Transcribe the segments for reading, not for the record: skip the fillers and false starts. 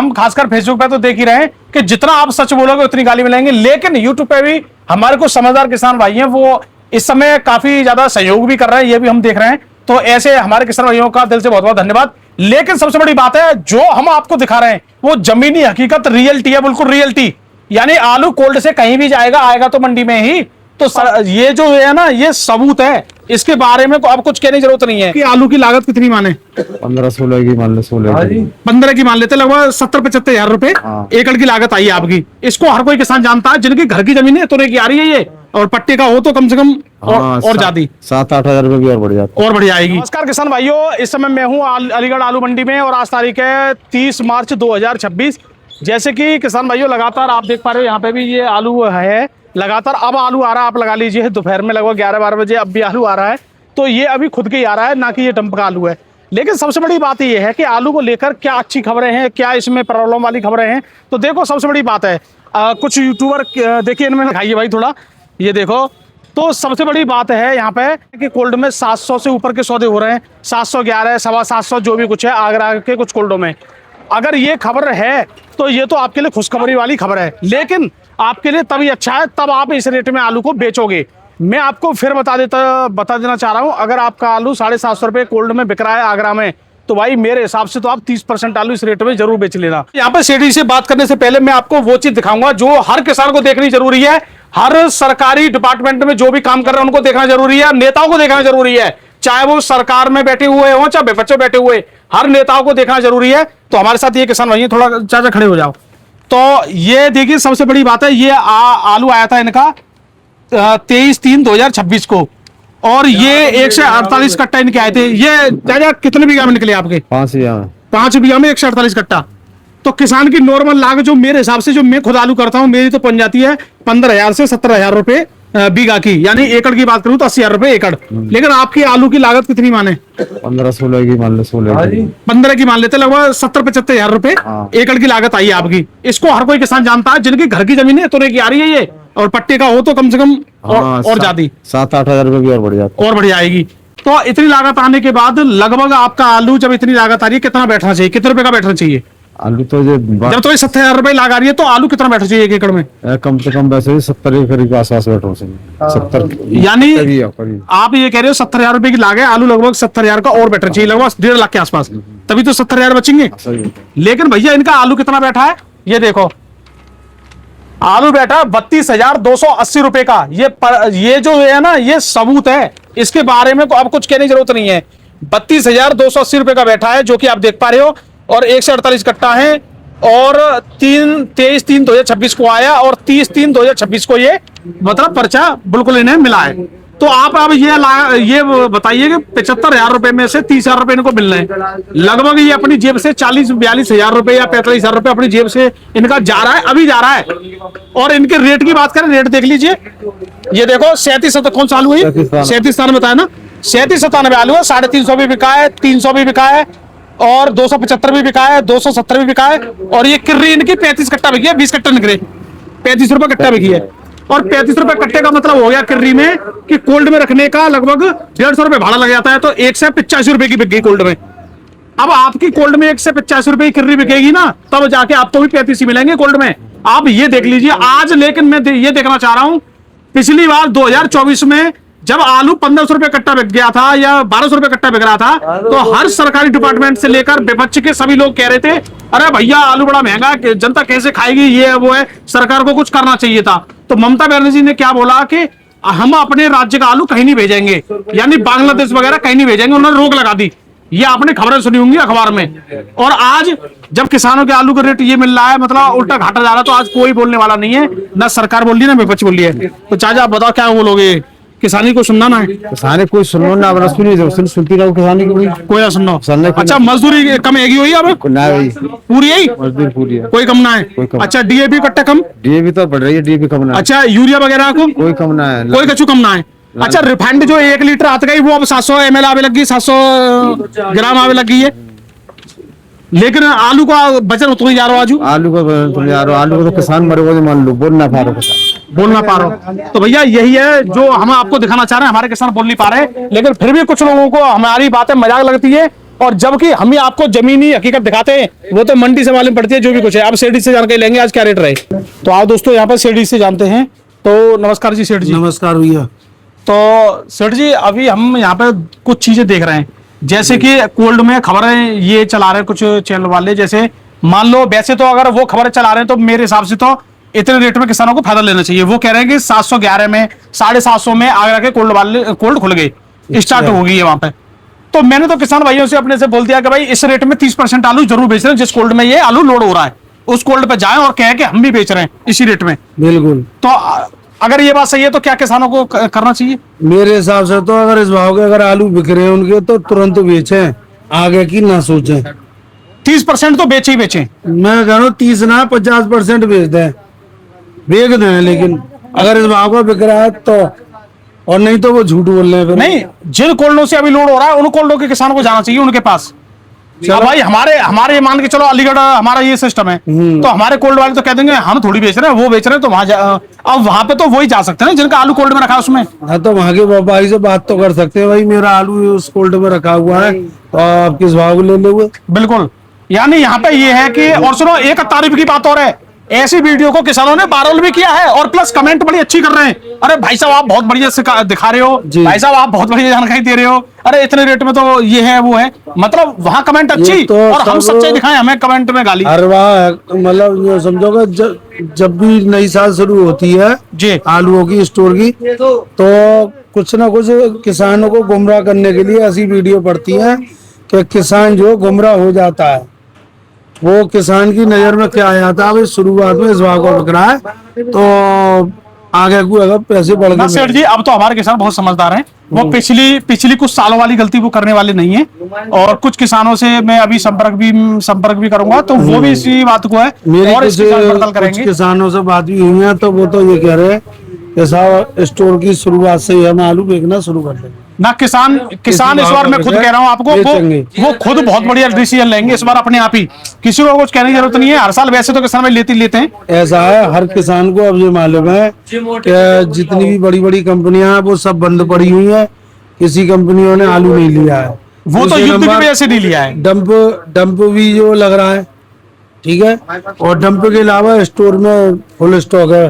हम खासकर फेसबुक पे तो देख ही रहे हैं कि जितना आप सच बोलोगे उतनी गाली मिलेंगे, लेकिन यूट्यूब पे भी हमारे कुछ समझदार किसान भाई हैं, वो इस समय काफी ज्यादा सहयोग भी कर रहे हैं, ये भी हम देख रहे हैं। तो ऐसे हमारे किसान भाइयों का दिल से बहुत बहुत धन्यवाद। लेकिन सबसे बड़ी बात है, जो हम आपको दिखा रहे हैं वो जमीनी हकीकत रियलिटी है, बिल्कुल रियलिटी। यानी आलू कोल्ड से कहीं भी जाएगा, आएगा तो मंडी में ही। तो ये जो है ना, ये सबूत है, इसके बारे में अब कुछ कहने की जरूरत नहीं है। कि आलू की लागत कितनी माने? 15-16 की मान लो, 15 की मान लेते, लगभग 70-75 हजार रुपए एकड़ की लागत आई है आपकी। इसको हर कोई किसान जानता है, जिनकी घर की जमीन है तो की आ रही है ये, और पट्टे का हो तो कम से कम और ज्यादा 7-8 हजार रुपए भी और बढ़ जाता, और बढ़िया आएगी। नमस्कार किसान भाइयों, इस समय मैं हूँ अलीगढ़ आलू मंडी में और आज तारीख है 30 मार्च 2026। जैसे कि किसान भाइयों लगातार आप देख पा रहे हो, यहाँ पे भी ये आलू है लगातार। अब आलू आ रहा है, आप लगा लीजिए दोपहर में लगभग 11-12 बजे अब भी आलू आ रहा है। तो ये अभी खुद के ही आ रहा है, ना कि ये डंप का आलू है। लेकिन सबसे बड़ी बात ये है कि आलू को लेकर क्या अच्छी खबरें हैं, क्या इसमें प्रॉब्लम वाली खबरें हैं। तो देखो, सबसे बड़ी बात है, कुछ यूट्यूबर देखिए, इनमें दिखाइए भाई थोड़ा, ये देखो। तो सबसे बड़ी बात है यहाँ पे कि कोल्ड में 700 से ऊपर के सौदे हो रहे हैं, 711, 725, जो भी कुछ है आगरा के कुछ कोल्डों में। अगर ये खबर है तो ये तो आपके लिए खुशखबरी वाली खबर है, लेकिन आपके लिए तभी अच्छा है तब आप इस रेट में आलू को बेचोगे। मैं आपको फिर बता देना चाह रहा हूं, अगर आपका आलू 750 रुपए कोल्ड में बिक रहा है आगरा में, तो भाई मेरे हिसाब से तो आप 30% आलू इस रेट में जरूर बेच लेना। यहाँ पे सेठी से बात करने से पहले मैं आपको वो चीज दिखाऊंगा जो हर किसान को देखनी जरूरी है। हर सरकारी डिपार्टमेंट में जो भी काम कर रहे हैं उनको देखना जरूरी है, नेताओं को देखना जरूरी है, चाहे वो सरकार में बैठे हुए हो चाहे विपक्ष में बैठे हुए, हर नेताओं को देखना जरूरी है। तो हमारे साथ ये किसान भाई, थोड़ा चाचा खड़े हो जाओ। तो ये देखिए, सबसे बड़ी बात है, ये आलू आया था इनका 23/3/2026 को, और ये 148 कट्टा इनके आए थे। ये चाचा कितने बीघा में निकले आपके? 5 बीघा में। 5 बीघा में 148 कट्टा। तो किसान की नॉर्मल लागत जो मेरे हिसाब से, जो मैं खुद आलू करता हूं, मेरी तो बन जाती है 15,000 से 17,000 रुपए बीघा की। यानी एकड़ की बात करूं तो 80,000 रुपए एकड़। लेकिन आपकी आलू की लागत कितनी माने? 15-16 की मान लो, 15 की मान लेते, लगभग 70-75 हजार रुपए एकड़ की लागत आई है आपकी। इसको हर कोई किसान जानता है, जिनकी घर की जमीन है तो की आ रही है ये, और पट्टे का हो तो कम से कम और ज्यादा 7-8 हजार रुपए भी और बढ़ जाता, और बढ़िया आएगी। तो इतनी लागत आने के बाद लगभग आपका आलू, जब इतनी लागत आ रही है, कितना बैठना चाहिए, कितने रुपए का बैठना चाहिए आलू? तो जब तो 70,000 रुपए लाग आ रही है तो आलू कितना बैठना चाहिए एक एकड़ में? कम से कम वैसे 70 के आसपास बैठना चाहिए। 70 यानी आप ये कह रहे हो 70,000 रुपए की लागे, आलू लगभग 70,000 का और बैठना चाहिए, लगभग 1.5 लाख के आसपास, तभी तो 70,000 बचेंगे। लेकिन भैया इनका आलू कितना बैठा है, ये देखो, आलू बैठा 32,280 रुपए का। ये जो है ना, ये सबूत है, इसके बारे में अब कुछ कहने की जरूरत नहीं है। 32,280 रुपए का बैठा है, जो कि आप देख पा रहे हो, और 148 कट्टा है, और 23/3/2026 को आया, और 30/3/2026 को ये मतलब पर्चा बिल्कुल इन्हें मिला है। तो आप अब ये बताइए कि 75,000 रुपए में से 30,000 रुपए इनको मिल रहे हैं। लगभग ये अपनी जेब से 40-42 हजार रुपए या 45,000 रुपए अपनी जेब से इनका जा रहा है, अभी जा रहा है। और इनके रेट की बात करें, रेट देख लीजिए, ये देखो 37, कौन सा आलू है? 37 बताया ना, 37-97 आलू है। 350 भी बिका है, 300 भी बिका है, और 275 भी बिका है, 270 भी बिका है। और ये किर्री इनकी 35 कट्टा बिकी है, 20 कट्टा निकले, 35 रुपए कट्टा बिकी है। और 35 रुपए कट्टे का मतलब हो गया किर्री में कि कोल्ड में रखने का लगभग 150 रुपए भाड़ा लग जाता है, तो 185 रुपए की बिक गई कोल्ड में। अब आपकी कोल्ड में 185 रुपए की किर्री बिकेगी ना, तब जाके आपको भी 35 ही मिलेंगे कोल्ड में। आप ये देख लीजिए आज। लेकिन मैं ये देखना चाह रहा हूं, पिछली बार 2024 में जब आलू 1500 रुपए कट्टा बिक गया था या 1200 रुपए कट्टा बिक रहा था, तो हर सरकारी डिपार्टमेंट से लेकर विपक्ष के सभी लोग कह रहे थे, अरे भैया आलू बड़ा महंगा, जनता कैसे खाएगी, ये वो है, सरकार को कुछ करना चाहिए था। तो ममता बनर्जी ने क्या बोला कि हम अपने राज्य का आलू कहीं नहीं भेजेंगे, यानी बांग्लादेश वगैरह कहीं नहीं भेजेंगे, उन्होंने रोक लगा दी। ये आपने खबरें सुनी होंगी अखबार में। और आज जब किसानों के आलू का रेट ये मिल रहा है, मतलब उल्टा घाटा जा रहा है, तो आज कोई बोलने वाला नहीं है, ना सरकार बोल रही है ना विपक्ष बोल रही है। तो चाचा आप बताओ क्या बोलोगे? किसानी को सुनना ना है, किसानी कोई सुनो ना, अपना सुनती रहो किसानी को, कोई ना सुनो। अच्छा, मजदूरी कम हैगी हुई अब ना? पूरी है, मजदूरी पूरी है, कोई कम ना है। अच्छा, डीएपी कट्टा कम? डीएपी तो बढ़ रही है, डीएपी कम ना। अच्छा, यूरिया वगैरह को कोई कम ना है, कोई कछु कम ना है। अच्छा, रिफाइंड जो 1 लीटर आता गई वो अब 700 ml आवे लगी, 700 ग्राम आवे लगी है। लेकिन आलू का वजन उतना जा रहा है, आलू को तो किसान मरेगा, मान लो बोल ना पा रहा, बोल ना पा रहा। तो भैया यही है जो हम आपको दिखाना चाह रहे हैं, हमारे किसान बोल नहीं पा रहे, लेकिन फिर भी कुछ लोगों को हमारी बातें मजाक लगती है, और जबकि हम ही आपको जमीनी हकीकत दिखाते हैं, वो तो मंडी से मालूम पड़ती है जो भी कुछ है। अब सेठी से जानकारी लेंगे आज क्या रेट रहे। तो आप दोस्तों यहाँ पर सेठी से जानते हैं। तो नमस्कार जी सेठ जी। नमस्कार भैया। तो सेठ जी अभी हम यहाँ पे कुछ चीजें देख रहे हैं, जैसे कि कोल्ड में खबरें ये चला रहे हैं कुछ चैनल वाले, जैसे मान लो वैसे तो अगर वो खबरें चला रहे हैं तो मेरे हिसाब से तो इतने रेट में किसानों को फायदा लेना चाहिए। वो कह रहे हैं कि 711 में 750 में आगरा के कोल्ड खुल गए, स्टार्ट हो गई है वहां पे। तो मैंने तो किसान भाइयों से अपने से बोल दिया कि भाई इस रेट में 30% आलू जरूर बेच रहे हैं, जिस कोल्ड में ये आलू लोड हो रहा है उस कोल्ड पे जाएं और कहें कि हम भी बेच रहे हैं इसी रेट में। बिल्कुल। तो अगर ये बात सही है तो क्या किसानों को करना चाहिए? मेरे हिसाब से तो अगर इस भाव के अगर आलू बिक रहे हैं उनके तो तुरंत बेचें, आगे की ना सोचें। 30% तो बेचे ही बेचे। मैं कह रहा हूँ 30 ना 50% बेच दें, बेच दें, लेकिन अगर इस भाव का बिक रहा है तो, और नहीं तो वो झूठ बोल रहे हैं फिर। नहीं, जिन कोल्डों से अभी लोड हो रहा है उन कोल्डों के किसानों को जाना चाहिए उनके पास। अब भाई हमारे मान के चलो अलीगढ़ हमारा ये सिस्टम है, तो हमारे कोल्ड वाले तो कह देंगे हम थोड़ी बेच रहे हैं, वो बेच रहे हैं, तो अब वहां पे तो वही जा सकते हैं जिनका आलू कोल्ड में रखा है उसमें। हाँ, तो वहाँ के व्यापारी से बात तो कर सकते हैं, भाई मेरा आलू उस कोल्ड में रखा हुआ है तो आप किस भाव को ले लोगे। बिल्कुल। यानी यहाँ पे ये है कि, और सुनो एक तारीफ की बात और है, ऐसी वीडियो को किसानों ने वायरल भी किया है और प्लस कमेंट बड़ी अच्छी कर रहे हैं। अरे भाई साहब आप बहुत बढ़िया दिखा रहे हो, भाई साहब आप बहुत बढ़िया जानकारी दे रहे हो, अरे इतने रेट में तो ये है वो है, मतलब वहाँ कमेंट अच्छी तो और हम सच्चाई दिखाएं, हमें कमेंट में गाली। हर बार मतलब ये समझोगे जब भी नई साल शुरू होती है जी आलूओं की स्टोर की, तो कुछ ना कुछ किसानों को गुमराह करने के लिए ऐसी वीडियो पड़ती है कि किसान जो गुमराह हो जाता है। वो किसान की नजर में क्या आया था, अभी शुरुआत में इस भाव को बिक रहा है तो आगे को अगर पैसे बढ़ गए। सेठ जी अब तो हमारे किसान बहुत समझदार हैं, वो पिछली कुछ सालों वाली गलती वो करने वाले नहीं है। और कुछ किसानों से मैं अभी संपर्क भी करूंगा, तो वो भी इसी बात को है और इसकी जांच पड़ताल करेंगे। किसानों से बात भी हुई है तो वो तो ये कह रहे हैं कि साहब स्टोर की शुरुआत से ही हम आलू बेचना शुरू कर देंगे ना। किसान इस बार मैं खुद कह रहा हूँ आपको, वो खुद बहुत बढ़िया डिसीजन लेंगे इस बार अपने आप ही, किसी को कुछ कहने की जरूरत नहीं है। हर साल वैसे तो किसान में लेते हैं। ऐसा है, हर किसान को अब ये मालूम है कि जितनी भी बड़ी बड़ी कंपनियां हैं वो सब बंद पड़ी हुई है, किसी कंपनियों ने आलू नहीं लिया है। वो तो युद्ध की वजह से नहीं लिया है। डंप भी जो लग रहा है, ठीक है, और डंप के अलावा स्टोर में फुल स्टॉक है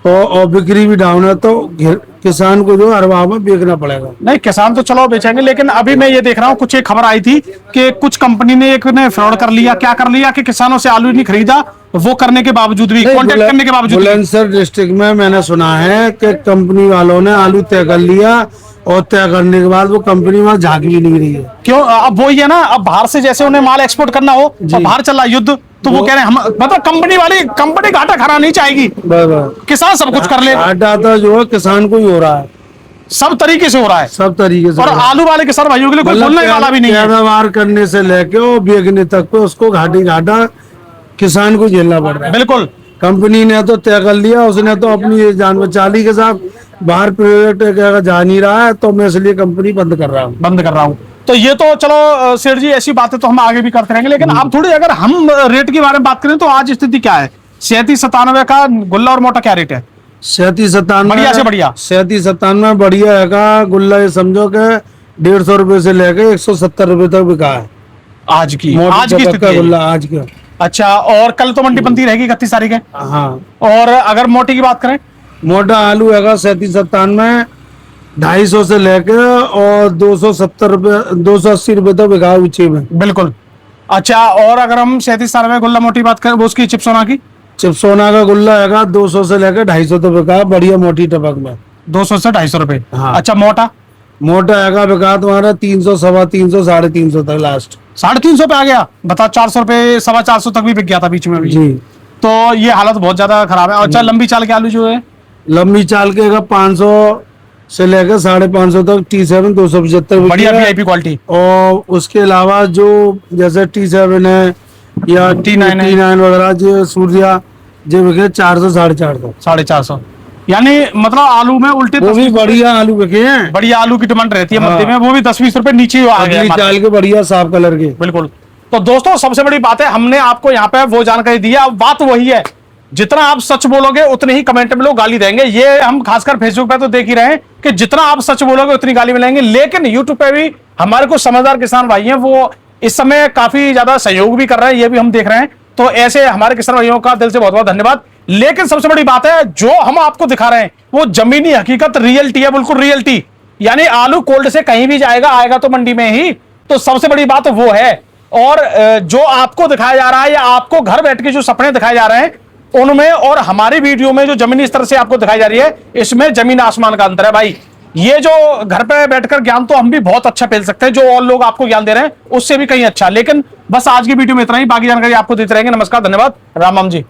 तो और बिक्री भी डाउन है, तो किसान को जो हर भाव में बेचना पड़ेगा। नहीं किसान तो चलो बेचेंगे, लेकिन अभी मैं ये देख रहा हूँ कुछ एक खबर आई थी कि कुछ कंपनी ने एक ने फ्रॉड कर लिया। क्या कर लिया कि किसानों से आलू नहीं खरीदा, वो करने के बावजूद भी, कॉन्टेक्ट करने के बावजूद। बुलंदशहर डिस्ट्रिक्ट में मैंने सुना है कि कंपनी वालों ने आलू तय कर लिया और तय करने के बाद वो कंपनी वहां झांक भी नहीं रही है। क्यों? अब वो ही है ना, अब बाहर से जैसे उन्हें माल एक्सपोर्ट करना हो और बाहर चल रहा युद्ध, तो वो कह रहे हैं हम मतलब कंपनी घाटा खाना नहीं चाहेगी, किसान सब कुछ कर ले। घाटा तो जो है किसान को ही हो रहा है, सब तरीके से हो रहा है, सब तरीके से। और आलू वाले किसान भाइयों के लिए कोई बोलने वाला भी नहीं है। पैदावार करने से लेके और बेचने तक पे उसको घाटा किसान को झेलना पड़ रहा है। बिल्कुल। कंपनी ने तो तय कर लिया, उसने तो अपनी जान बचा ली के साथ, बाहर प्राइवेट जा नहीं रहा है तो मैं इसलिए कंपनी बंद कर रहा हूँ। तो ये तो चलो सेठ जी ऐसी बातें तो हम आगे भी करते रहेंगे, लेकिन अब थोड़ी अगर हम रेट के बारे में बात करें तो आज स्थिति क्या है? 37-97 का गुल्ला और मोटा क्या रेट है? 37-97 बढ़िया से बढ़िया। 37-97 बढ़िया है का गुल्ला, ये समझो कि 150 रुपए से लेके 170 रुपए तक बिका है आज की स्थिति गुल्ला आज का। अच्छा, और कल तो मंडी बनती रहेगी 31 तारीख है। हाँ, और अगर मोटी की बात करें, मोटा आलू है 37-97 250 से लेके और 270 रुपए 280 रुपए तक बिका ऊंचे में। बिल्कुल। अच्छा, और अगर हम 37-97 गुल्ला मोटी बात करें, वो उसकी चिप्सोना की, चिप्सोना का गुल्ला है 200 से लेकर 250 तक बिका, बढ़िया मोटी टपक में 200 से 250 रुपए। हाँ। अच्छा, मोटा है बिका तुम्हारा 300, 350, 350 तक लास्ट 350 पे आ गया। बता 400 रुपए 450 तक भी बिक गया था बीच में भी जी। तो ये हालत बहुत ज्यादा खराब है। अच्छा, लंबी चाल के आलू जो है, लंबी चाल के 500 से लेकर 550 तक T7 275 बढ़िया VIP क्वालिटी। और उसके अलावा जो जैसे T7 है या T9 वगैरह जो सूर्या जो बिके 400 450 यानी मतलब आलू में उल्टे वो भी बढ़िया आलू बिके हैं। बढ़िया आलू की डिमांड रहती है मध्य में, वो भी 10-20 रुपए नीचे आ गया चाल के बढ़िया साफ कलर के। बिल्कुल। तो दोस्तों सबसे बड़ी बात है, हमने आपको यहाँ पे वो जानकारी दी है। अब बात वही है जितना आप सच बोलोगे उतने ही कमेंट में लोग गाली देंगे। ये हम खासकर फेसबुक पे तो देख ही रहे हैं कि जितना आप सच बोलोगे उतनी गाली मिलेंगे। लेकिन यूट्यूब पे भी हमारे कुछ समझदार किसान भाई हैं, वो इस समय काफी ज्यादा सहयोग भी कर रहे हैं, ये भी हम देख रहे हैं। तो ऐसे हमारे किसान भाइयों का दिल से बहुत बहुत धन्यवाद। लेकिन सबसे बड़ी बात है, जो हम आपको दिखा रहे हैं वो जमीनी हकीकत रियलिटी है, बिल्कुल रियलिटी। यानी आलू कोल्ड से कहीं भी जाएगा, आएगा तो मंडी में ही। तो सबसे बड़ी बात वो है। और जो आपको दिखाया जा रहा है या आपको घर बैठ के जो सपने दिखाए जा रहे हैं उनमें और हमारी वीडियो में जो जमीनी स्तर से आपको दिखाई जा रही है, इसमें जमीन आसमान का अंतर है भाई। ये जो घर पे बैठकर ज्ञान तो हम भी बहुत अच्छा फैल सकते हैं, जो और लोग आपको ज्ञान दे रहे हैं उससे भी कहीं अच्छा। लेकिन बस आज की वीडियो में इतना ही, बाकी जानकारी आपको देते रहेंगे। नमस्कार, धन्यवाद, राम राम जी।